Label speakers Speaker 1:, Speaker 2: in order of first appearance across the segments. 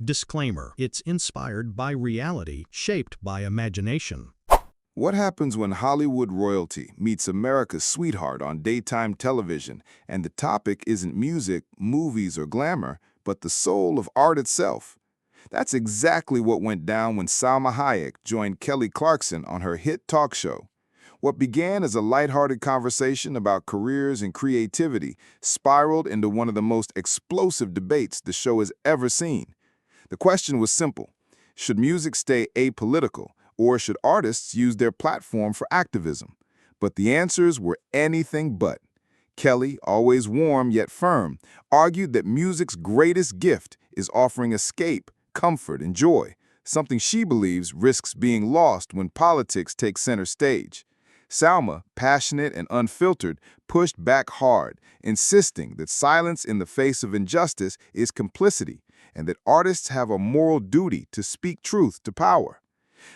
Speaker 1: Disclaimer: it's inspired by reality, shaped by imagination.
Speaker 2: What happens when Hollywood royalty meets America's sweetheart on daytime television and the topic isn't music, movies, or glamour, but the soul of art itself? That's exactly what went down when Salma Hayek joined Kelly Clarkson on her hit talk show. What began as a lighthearted conversation about careers and creativity spiraled into one of the most explosive debates the show has ever seen. The question was simple: should music stay apolitical, or should artists use their platform for activism? But the answers were anything but. Kelly, always warm yet firm, argued that music's greatest gift is offering escape, comfort, and joy, something she believes risks being lost when politics take center stage. Salma, passionate and unfiltered, pushed back hard, insisting that silence in the face of injustice is complicity, and that artists have a moral duty to speak truth to power.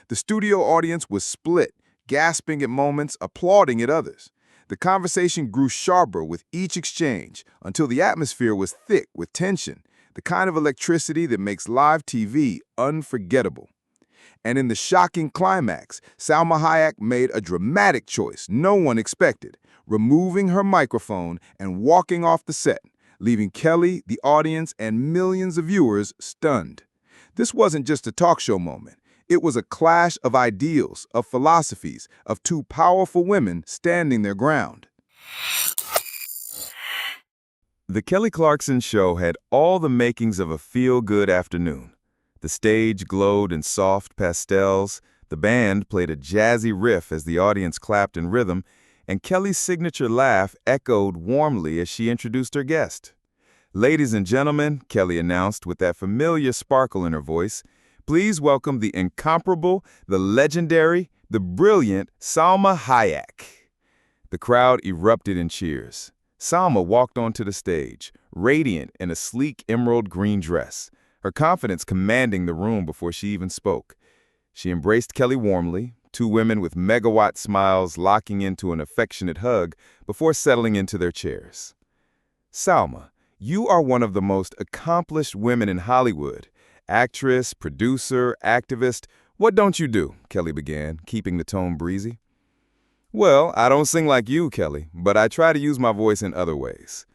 Speaker 2: The studio audience was split, gasping at moments, applauding at others. The conversation grew sharper with each exchange until the atmosphere was thick with tension, the kind of electricity that makes live TV unforgettable. And in the shocking climax, Salma Hayek made a dramatic choice no one expected, removing her microphone and walking off the set, leaving Kelly, the audience, and millions of viewers stunned. This wasn't just a talk show moment. It was a clash of ideals, of philosophies, of two powerful women standing their ground. The Kelly Clarkson Show had all the makings of a feel-good afternoon. The stage glowed in soft pastels, the band played a jazzy riff as the audience clapped in rhythm, and Kelly's signature laugh echoed warmly as she introduced her guest. "Ladies and gentlemen," Kelly announced with that familiar sparkle in her voice, "please welcome the incomparable, the legendary, the brilliant Salma Hayek." The crowd erupted in cheers. Salma walked onto the stage, radiant in a sleek emerald green dress, her confidence commanding the room before she even spoke. She embraced Kelly warmly, two women with megawatt smiles locking into an affectionate hug before settling into their chairs. "Salma, you are one of the most accomplished women in Hollywood. Actress, producer, activist. What don't you do?" Kelly began, keeping the tone breezy. "Well, I don't sing like you, Kelly, but I try to use my voice in other ways."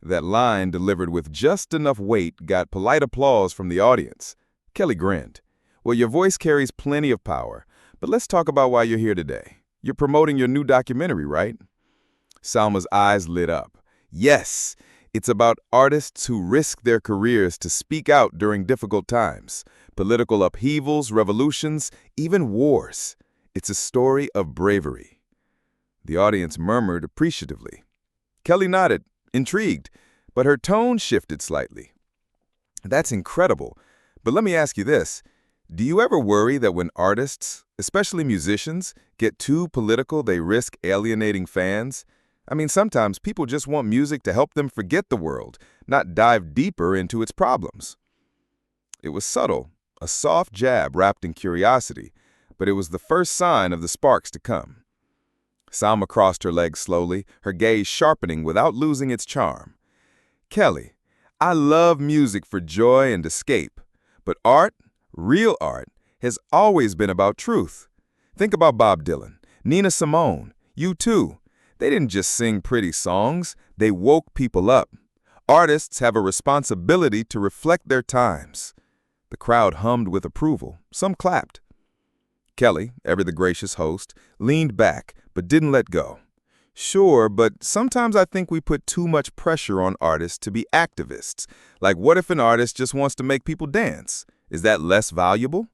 Speaker 2: That line, delivered with just enough weight, got polite applause from the audience. Kelly grinned. "Well, your voice carries plenty of power, but let's talk about why you're here today. You're promoting your new documentary, right?" Salma's eyes lit up. "Yes, it's about artists who risk their careers to speak out during difficult times, political upheavals, revolutions, even wars. It's a story of bravery." The audience murmured appreciatively. Kelly nodded, intrigued, but her tone shifted slightly. "That's incredible, but let me ask you this. Do you ever worry that when artists, especially musicians, get too political, they risk alienating fans? I mean, sometimes people just want music to help them forget the world, not dive deeper into its problems." It was subtle, a soft jab wrapped in curiosity, but it was the first sign of the sparks to come. Salma crossed her legs slowly, her gaze sharpening without losing its charm. "Kelly, I love music for joy and escape, but art, real art, has always been about truth. Think about Bob Dylan, Nina Simone, U2. They didn't just sing pretty songs, they woke people up. Artists have a responsibility to reflect their times." The crowd hummed with approval. Some clapped. Kelly, ever the gracious host, leaned back but didn't let go. "Sure, but sometimes I think we put too much pressure on artists to be activists. Like, what if an artist just wants to make people dance? Is that less valuable?"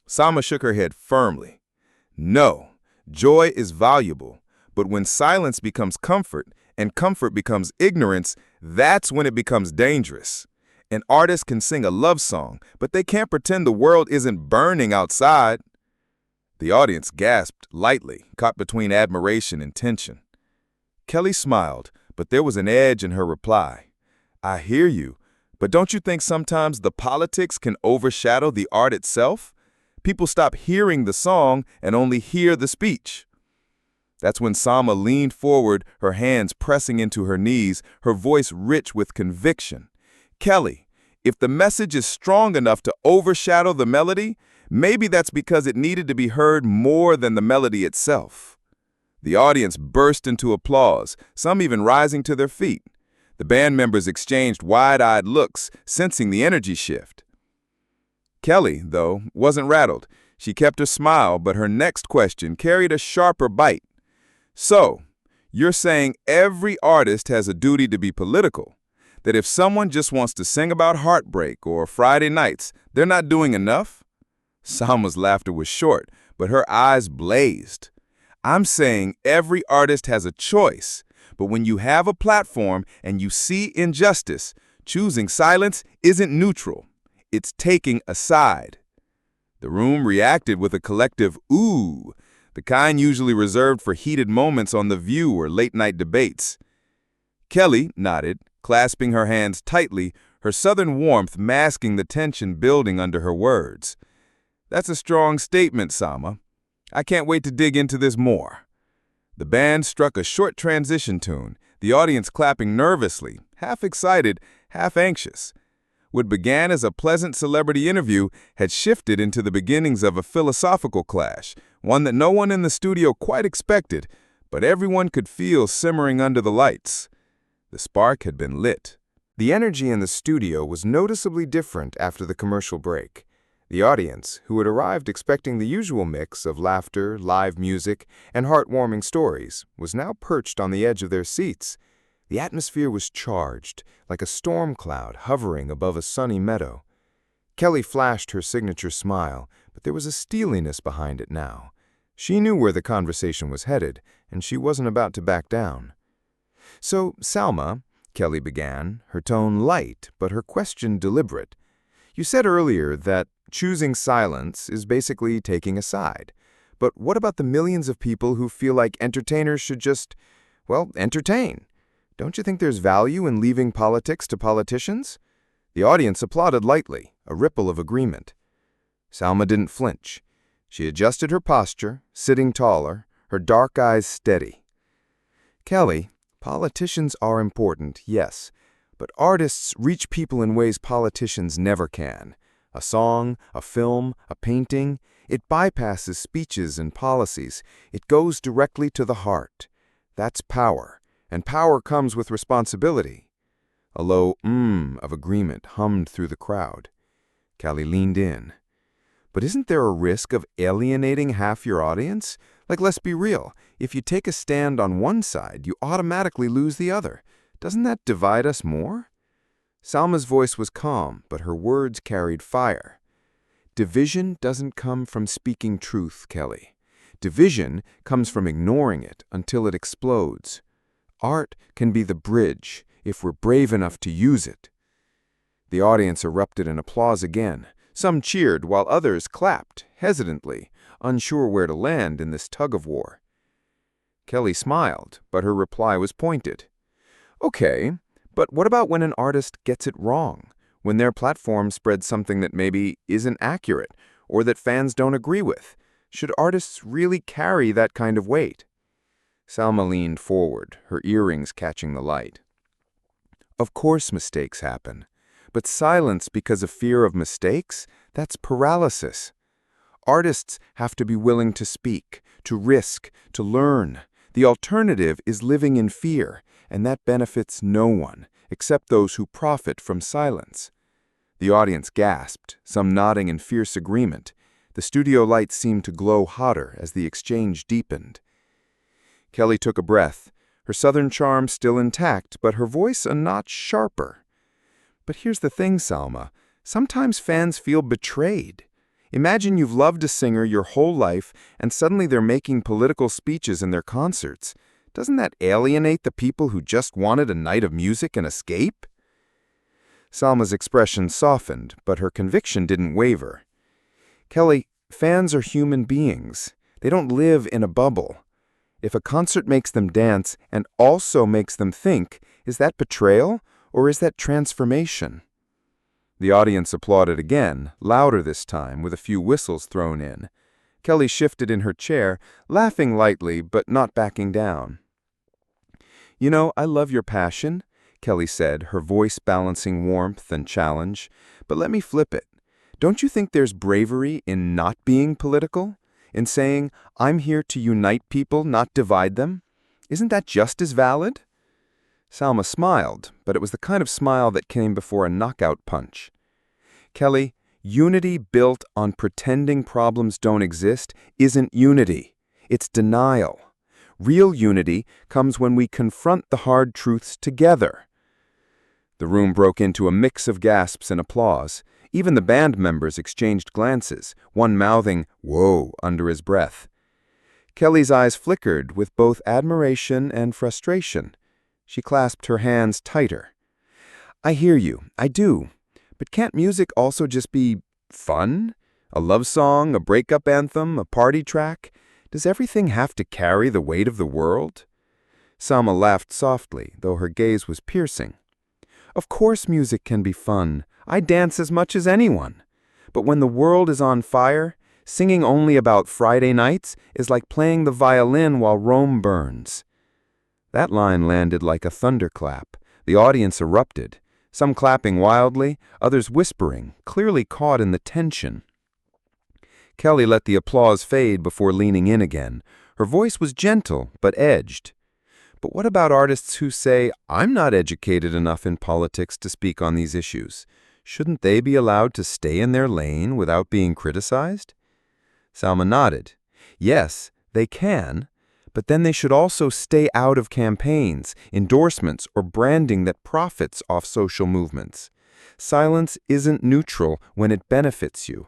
Speaker 2: Salma shook her head firmly. "No, joy is valuable, but when silence becomes comfort and comfort becomes ignorance, that's when it becomes dangerous. An artist can sing a love song, but they can't pretend the world isn't burning outside." The audience gasped lightly, caught between admiration and tension. Kelly smiled, but there was an edge in her reply. "I hear you, but don't you think sometimes the politics can overshadow the art itself? People stop hearing the song and only hear the speech." That's when Salma leaned forward, her hands pressing into her knees, her voice rich with conviction. "Kelly, If the message is strong enough to overshadow the melody, maybe that's because it needed to be heard more than the melody itself. The audience burst into applause, some even rising to their feet. The band members exchanged wide-eyed looks, sensing the energy shift. Kelly, though, wasn't rattled. She kept her smile, but her next question carried a sharper bite. So, you're saying every artist has a duty to be political? That if someone just wants to sing about heartbreak or Friday nights, they're not doing enough? Salma's laughter was short, but her eyes blazed. I'm saying every artist has a choice, but when you have a platform and you see injustice, choosing silence isn't neutral. It's taking a side. The room reacted with a collective ooh, the kind usually reserved for heated moments on The View or late-night debates. Kelly nodded, clasping her hands tightly, her southern warmth masking the tension building under her words. That's a strong statement, Salma. I can't wait to dig into this more. The band struck a short transition tune, the audience clapping nervously, half excited, half anxious. What began as a pleasant celebrity interview had shifted into the beginnings of a philosophical clash, one that no one in the studio quite expected, but everyone could feel simmering under the lights. The spark had been lit. The energy in the studio was noticeably different after the commercial break. The audience, who had arrived expecting the usual mix of laughter, live music, and heartwarming stories, was now perched on the edge of their seats. The atmosphere was charged, like a storm cloud hovering above a sunny meadow. Kelly flashed her signature smile, but there was a steeliness behind it now. She knew where the conversation was headed, and she wasn't about to back down. "So, Salma," Kelly began, her tone light, but her question deliberate. "You said earlier that choosing silence is basically taking a side. But what about the millions of people who feel like entertainers should just, well, entertain? Don't you think there's value in leaving politics to politicians?" The audience applauded lightly, a ripple of agreement. Salma didn't flinch. She adjusted her posture, sitting taller, her dark eyes steady. "Kelly, politicians are important, yes, but artists reach people in ways politicians never can. A song, a film, a painting, it bypasses speeches and policies. It goes directly to the heart. That's power, and power comes with responsibility." A low of agreement hummed through the crowd. Kelly leaned in. "But isn't there a risk of alienating half your audience? Like, let's be real, if you take a stand on one side, you automatically lose the other. Doesn't that divide us more?" Salma's voice was calm, but her words carried fire. "Division doesn't come from speaking truth, Kelly. Division comes from ignoring it until it explodes. Art can be the bridge if we're brave enough to use it." The audience erupted in applause again. Some cheered while others clapped, hesitantly, unsure where to land in this tug-of-war. Kelly smiled, but her reply was pointed. "Okay, but what about when an artist gets it wrong? When their platform spreads something that maybe isn't accurate, or that fans don't agree with? Should artists really carry that kind of weight?" Salma leaned forward, her earrings catching the light. "Of course mistakes happen. But silence because of fear of mistakes? That's paralysis. Artists have to be willing to speak, to risk, to learn. The alternative is living in fear, and that benefits no one, except those who profit from silence." The audience gasped, some nodding in fierce agreement. The studio lights seemed to glow hotter as the exchange deepened. Kelly took a breath, her southern charm still intact, but her voice a notch sharper. "But here's the thing, Salma. Sometimes fans feel betrayed. Imagine you've loved a singer your whole life, and suddenly they're making political speeches in their concerts. Doesn't that alienate the people who just wanted a night of music and escape?" Salma's expression softened, but her conviction didn't waver. "Kelly, fans are human beings. They don't live in a bubble. If a concert makes them dance and also makes them think, is that betrayal, or is that transformation?" The audience applauded again, louder this time, with a few whistles thrown in. Kelly shifted in her chair, laughing lightly but not backing down. "You know, I love your passion. Kelly said, her voice balancing warmth and challenge. But let me flip it. Don't you think there's bravery in not being political? In saying, I'm here to unite people, not divide them? Isn't that just as valid? Salma smiled, but it was the kind of smile that came before a knockout punch. Kelly, unity built on pretending problems don't exist isn't unity. It's denial. Real unity comes when we confront the hard truths together. The room broke into a mix of gasps and applause. Even the band members exchanged glances, one mouthing, "Whoa," under his breath. Kelly's eyes flickered with both admiration and frustration. She clasped her hands tighter. I hear you, I do. But can't music also just be fun? A love song, a breakup anthem, a party track? Does everything have to carry the weight of the world? Salma laughed softly, though her gaze was piercing. Of course music can be fun. I dance as much as anyone. But when the world is on fire, singing only about Friday nights is like playing the violin while Rome burns. That line landed like a thunderclap. The audience erupted, some clapping wildly, others whispering, clearly caught in the tension. Kelly let the applause fade before leaning in again. Her voice was gentle, but edged. But what about artists who say, I'm not educated enough in politics to speak on these issues? Shouldn't they be allowed to stay in their lane without being criticized? Salma nodded. Yes, they can, but then they should also stay out of campaigns, endorsements, or branding that profits off social movements. Silence isn't neutral when it benefits you.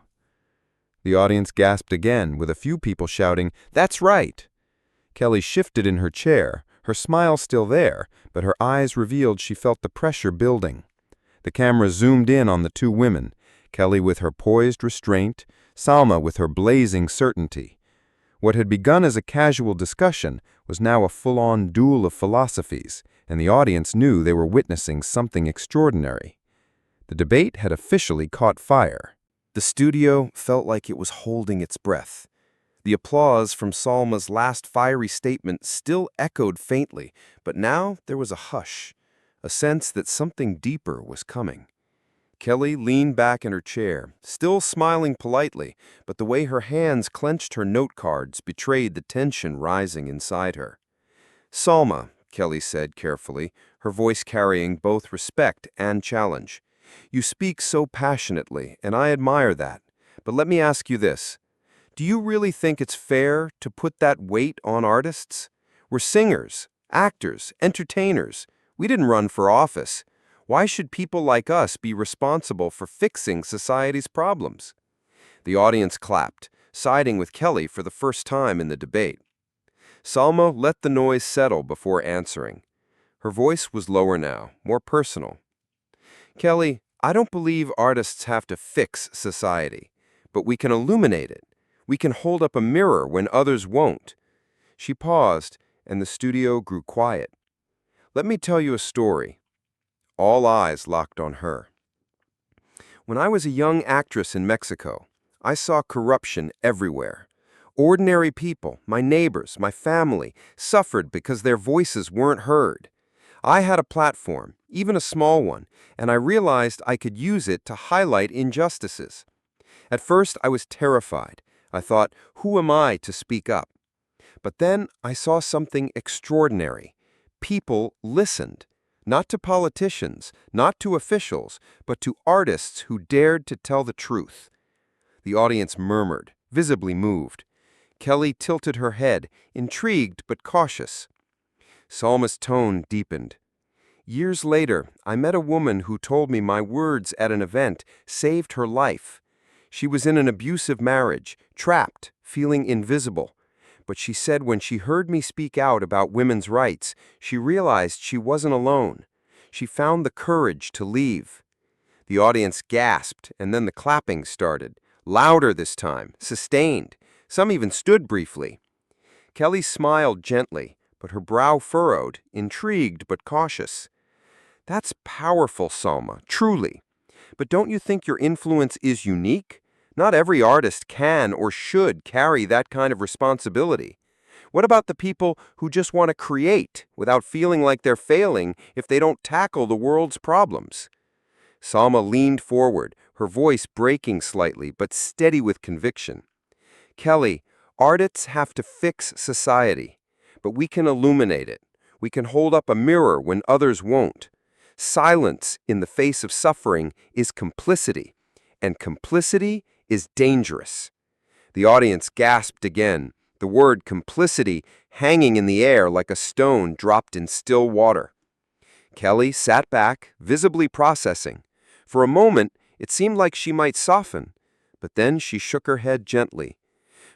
Speaker 2: The audience gasped again, with a few people shouting, That's right! Kelly shifted in her chair, her smile still there, but her eyes revealed she felt the pressure building. The camera zoomed in on the two women, Kelly with her poised restraint, Salma with her blazing certainty. What had begun as a casual discussion was now a full-on duel of philosophies, and the audience knew they were witnessing something extraordinary. The debate had officially caught fire. The studio felt like it was holding its breath. The applause from Salma's last fiery statement still echoed faintly, but now there was a hush, a sense that something deeper was coming. Kelly leaned back in her chair, still smiling politely, but the way her hands clenched her note cards betrayed the tension rising inside her. Salma, Kelly said carefully, her voice carrying both respect and challenge. You speak so passionately, and I admire that. But let me ask you this. Do you really think it's fair to put that weight on artists? We're singers, actors, entertainers. We didn't run for office. Why should people like us be responsible for fixing society's problems? The audience clapped, siding with Kelly for the first time in the debate. Salma let the noise settle before answering. Her voice was lower now, more personal. Kelly, I don't believe artists have to fix society, but we can illuminate it. We can hold up a mirror when others won't. She paused, and the studio grew quiet. Let me tell you a story. All eyes locked on her. When I was a young actress in Mexico, I saw corruption everywhere. Ordinary people, my neighbors, my family, suffered because their voices weren't heard. I had a platform, even a small one, and I realized I could use it to highlight injustices. At first, I was terrified. I thought, who am I to speak up? But then I saw something extraordinary. People listened. Not to politicians, not to officials, but to artists who dared to tell the truth. The audience murmured, visibly moved. Kelly tilted her head, intrigued but cautious. Salma's tone deepened. Years later, I met a woman who told me my words at an event saved her life. She was in an abusive marriage, trapped, feeling invisible. But she said when she heard me speak out about women's rights, she realized she wasn't alone. She found the courage to leave. The audience gasped, and then the clapping started. Louder this time, sustained. Some even stood briefly. Kelly smiled gently, but her brow furrowed, intrigued but cautious. That's powerful, Salma, truly. But don't you think your influence is unique? Not every artist can or should carry that kind of responsibility.
Speaker 3: What about the people who just want to create without feeling like they're failing if they don't tackle the world's problems? Salma leaned forward, her voice breaking slightly, but steady with conviction. Kelly, artists have to fix society, but we can illuminate it. We can hold up a mirror when others won't. Silence in the face of suffering is complicity, and complicity is dangerous. The audience gasped again, the word complicity hanging in the air like a stone dropped in still water. Kelly sat back, visibly processing. For a moment, it seemed like she might soften, but then she shook her head gently.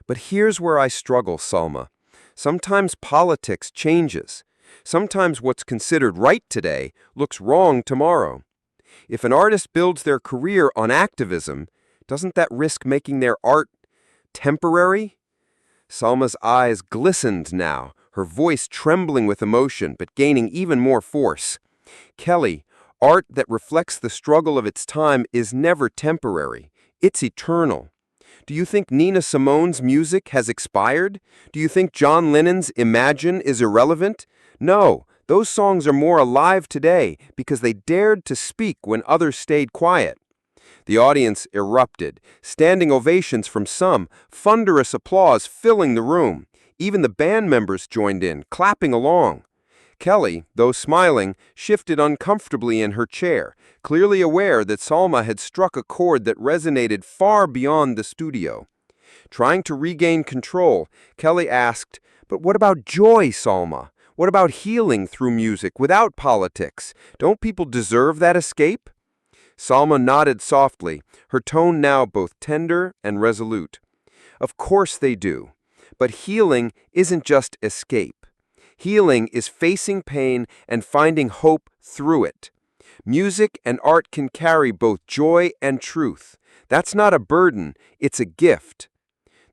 Speaker 3: But here's where I struggle, Salma. Sometimes politics changes. Sometimes what's considered right today looks wrong tomorrow. If an artist builds their career on activism, doesn't that risk making their art temporary? Salma's eyes glistened now, her voice trembling with emotion but gaining even more force. Kelly, art that reflects the struggle of its time is never temporary. It's eternal. Do you think Nina Simone's music has expired? Do you think John Lennon's Imagine is irrelevant? No, those songs are more alive today because they dared to speak when others stayed quiet. The audience erupted, standing ovations from some, thunderous applause filling the room. Even the band members joined in, clapping along. Kelly, though smiling, shifted uncomfortably in her chair, clearly aware that Salma had struck a chord that resonated far beyond the studio. Trying to regain control, Kelly asked, "But what about joy, Salma? What about healing through music without politics? Don't people deserve that escape?" Salma nodded softly, her tone now both tender and resolute. "Of course they do. But healing isn't just escape. Healing is facing pain and finding hope through it. Music and art can carry both joy and truth. That's not a burden, it's a gift."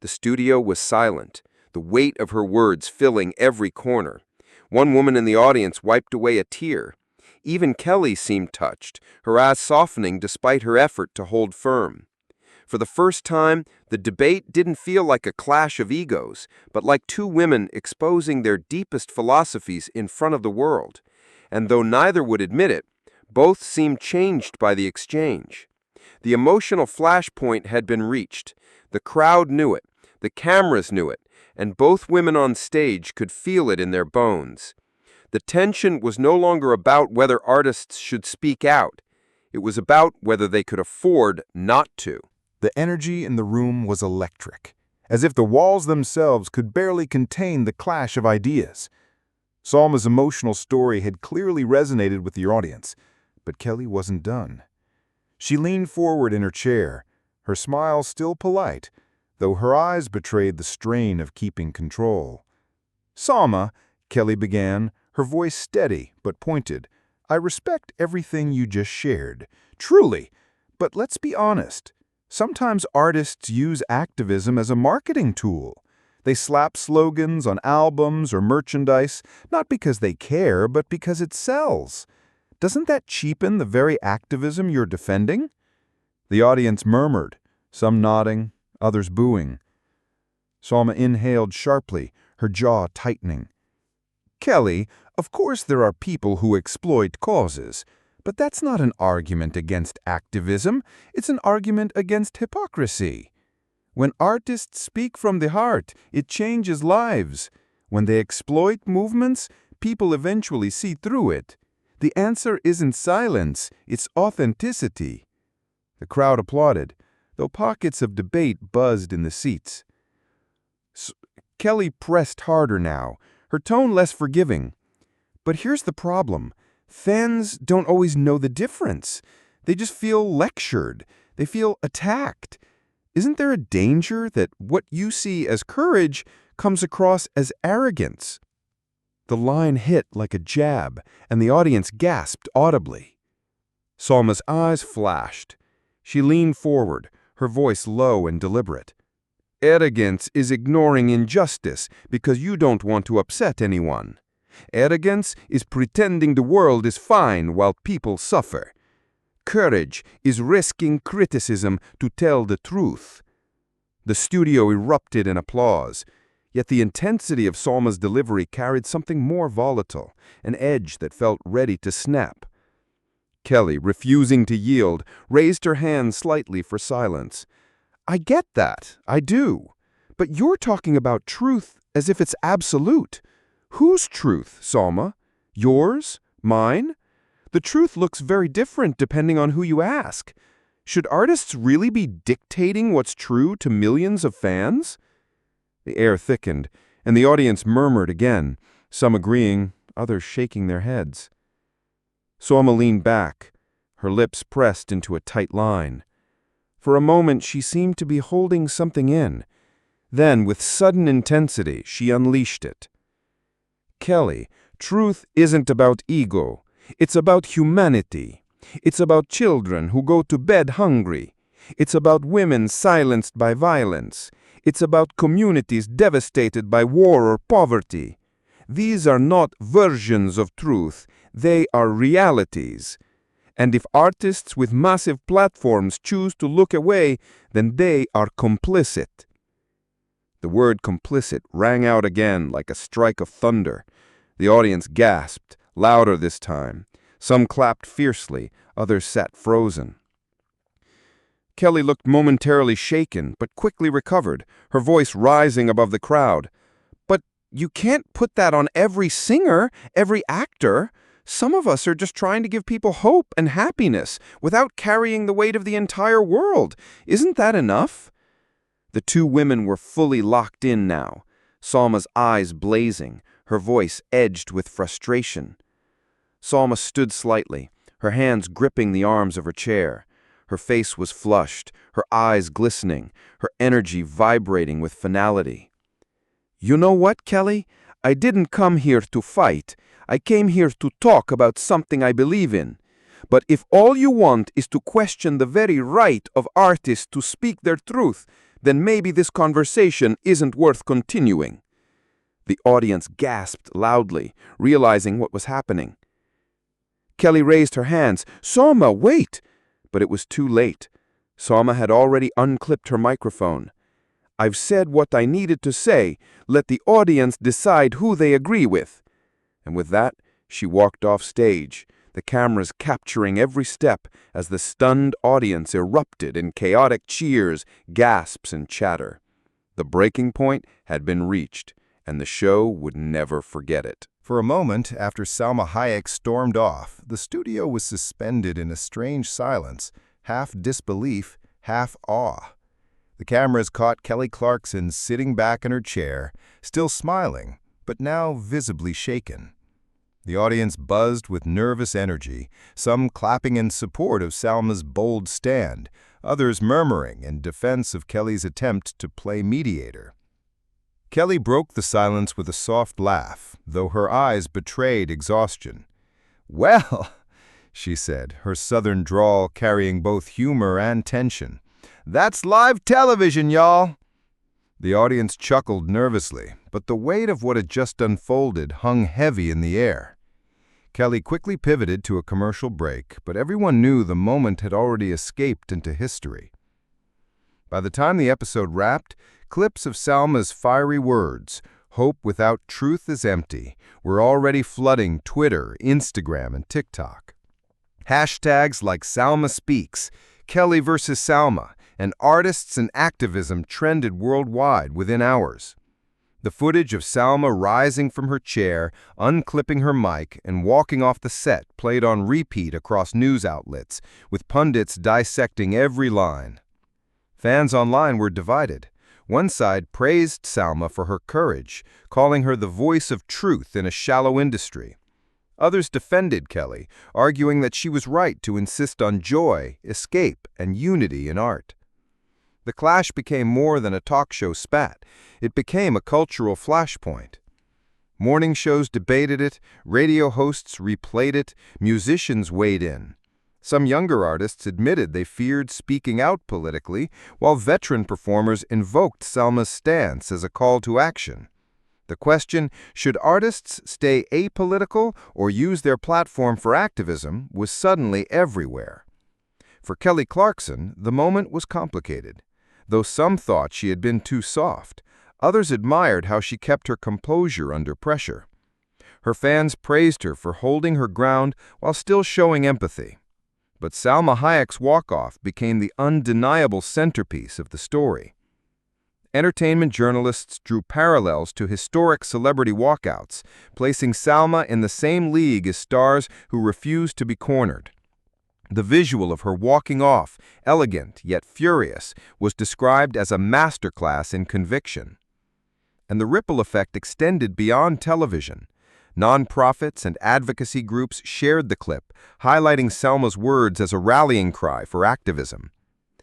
Speaker 3: The studio was silent, the weight of her words filling every corner. One woman in the audience wiped away a tear. Even Kelly seemed touched, her eyes softening despite her effort to hold firm. For the first time, the debate didn't feel like a clash of egos, but like two women exposing their deepest philosophies in front of the world. And though neither would admit it, both seemed changed by the exchange. The emotional flashpoint had been reached. The crowd knew it, the cameras knew it, and both women on stage could feel it in their bones. The tension was no longer about whether artists should speak out. It was about whether they could afford not to.
Speaker 2: The energy in the room was electric, as if the walls themselves could barely contain the clash of ideas. Salma's emotional story had clearly resonated with the audience, but Kelly wasn't done. She leaned forward in her chair, her smile still polite, though her eyes betrayed the strain of keeping control. "Salma," Kelly began, her voice steady but pointed, "I respect everything you just shared, truly, but let's be honest. Sometimes artists use activism as a marketing tool. They slap slogans on albums or merchandise, not because they care, but because it sells. Doesn't that cheapen the very activism you're defending?" The audience murmured, some nodding, others booing. Salma inhaled sharply, her jaw tightening. "Kelly, of course there are people who exploit causes. But that's not an argument against activism, it's an argument against hypocrisy. When artists speak from the heart, it changes lives. When they exploit movements, people eventually see through it. The answer isn't silence, it's authenticity." The crowd applauded, though pockets of debate buzzed in the seats. Kelly pressed harder now, her tone less forgiving. "But here's the problem. Fans don't always know the difference. They just feel lectured. They feel attacked. Isn't there a danger that what you see as courage comes across as arrogance?" The line hit like a jab, and the audience gasped audibly. Salma's eyes flashed. She leaned forward, her voice low and deliberate. "Arrogance is ignoring injustice because you don't want to upset anyone. Arrogance is pretending the world is fine while people suffer. Courage is risking criticism to tell the truth." The studio erupted in applause.
Speaker 3: Yet the intensity of Salma's delivery carried something more volatile, an edge that felt ready to snap. Kelly, refusing to yield, raised her hand slightly for silence. "I get that, I do. But you're talking about truth as if it's absolute. Whose truth, Salma? Yours? Mine? The truth looks very different depending on who you ask. Should artists really be dictating what's true to millions of fans?" The air thickened, and the audience murmured again, some agreeing, others shaking their heads. Salma leaned back, her lips pressed into a tight line. For a moment, she seemed to be holding something in. Then, with sudden intensity, she unleashed it. "Kelly, truth isn't about ego. It's about humanity. It's about children who go to bed hungry. It's about women silenced by violence. It's about communities devastated by war or poverty. These are not versions of truth. They are realities. And if artists with massive platforms choose to look away, then they are complicit." The word complicit rang out again like a strike of thunder. The audience gasped, louder this time. Some clapped fiercely, others sat frozen. Kelly looked momentarily shaken, but quickly recovered, her voice rising above the crowd. "But you can't put that on every singer, every actor. Some of us are just trying to give people hope and happiness without carrying the weight of the entire world. Isn't that enough?" The two women were fully locked in now, Salma's eyes blazing, her voice edged with frustration. Salma stood slightly, her hands gripping the arms of her chair. Her face was flushed, her eyes glistening, her energy vibrating with finality. "You know what, Kelly? I didn't come here to fight. I came here to talk about something I believe in. But if all you want is to question the very right of artists to speak their truth, then maybe this conversation isn't worth continuing." The audience gasped loudly, realizing what was happening. Kelly raised her hands. "Salma, wait!" But it was too late. Salma had already unclipped her microphone. "I've said what I needed to say. Let the audience decide who they agree with." And with that, she walked off stage, the cameras capturing every step as the stunned audience erupted in chaotic cheers, gasps, and chatter. The breaking point had been reached, and the show would never forget it.
Speaker 2: For a moment, after Salma Hayek stormed off, the studio was suspended in a strange silence, half disbelief, half awe. The cameras caught Kelly Clarkson sitting back in her chair, still smiling, but now visibly shaken. The audience buzzed with nervous energy, some clapping in support of Salma's bold stand, others murmuring in defense of Kelly's attempt to play mediator. Kelly broke the silence with a soft laugh, though her eyes betrayed exhaustion. "Well," she said, her southern drawl carrying both humor and tension, "that's live television, y'all." The audience chuckled nervously, but the weight of what had just unfolded hung heavy in the air. Kelly quickly pivoted to a commercial break, but everyone knew the moment had already escaped into history. By the time the episode wrapped, clips of Salma's fiery words, "Hope without truth is empty," were already flooding Twitter, Instagram, and TikTok. Hashtags like Salma Speaks, Kelly versus Salma, and artists and activism trended worldwide within hours. The footage of Salma rising from her chair, unclipping her mic, and walking off the set played on repeat across news outlets, with pundits dissecting every line. Fans online were divided. One side praised Salma for her courage, calling her the voice of truth in a shallow industry. Others defended Kelly, arguing that she was right to insist on joy, escape, and unity in art. The clash became more than a talk show spat. It became a cultural flashpoint. Morning shows debated it, radio hosts replayed it, musicians weighed in. Some younger artists admitted they feared speaking out politically, while veteran performers invoked Salma's stance as a call to action. The question, should artists stay apolitical or use their platform for activism, was suddenly everywhere. For Kelly Clarkson, the moment was complicated. Though some thought she had been too soft,
Speaker 3: Others admired how she kept her composure under pressure. Her fans praised her for holding her ground while still showing empathy. But Salma Hayek's walk-off became the undeniable centerpiece of the story. Entertainment journalists drew parallels to historic celebrity walkouts, placing Salma in the same league as stars who refused to be cornered. The visual of her walking off, elegant yet furious, was described as a masterclass in conviction. And the ripple effect extended beyond television. Nonprofits and advocacy groups shared the clip, highlighting Salma's words as a rallying cry for activism.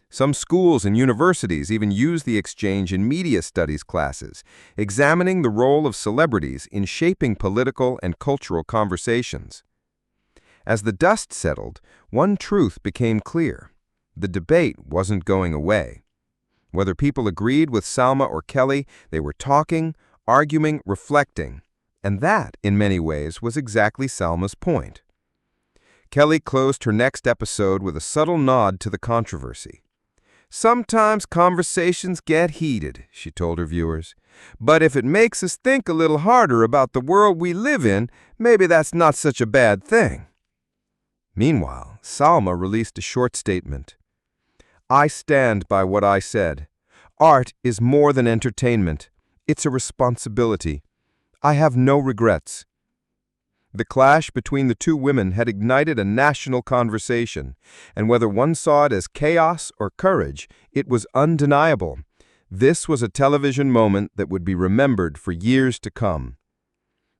Speaker 3: Some schools and universities even used the exchange in media studies classes, examining the role of celebrities in shaping political and cultural conversations. As the dust settled, one truth became clear. The debate wasn't going away. Whether people agreed with Salma or Kelly, they were talking, arguing, reflecting. And that, in many ways, was exactly Salma's point. Kelly closed her next episode with a subtle nod to the controversy. "Sometimes conversations get heated," she told her viewers. "But if it makes us think a little harder about the world we live in, maybe that's not such a bad thing." Meanwhile, Salma released a short statement. "I stand by what I said. Art is more than entertainment. It's a responsibility. I have no regrets." The clash between the two women had ignited a national conversation, and whether one saw it as chaos or courage, it was undeniable. This was a television moment that would be remembered for years to come.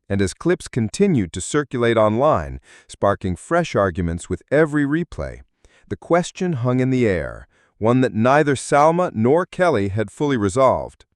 Speaker 3: And as clips continued to circulate online, sparking fresh arguments with every replay, the question hung in the air, one that neither Salma nor Kelly had fully resolved.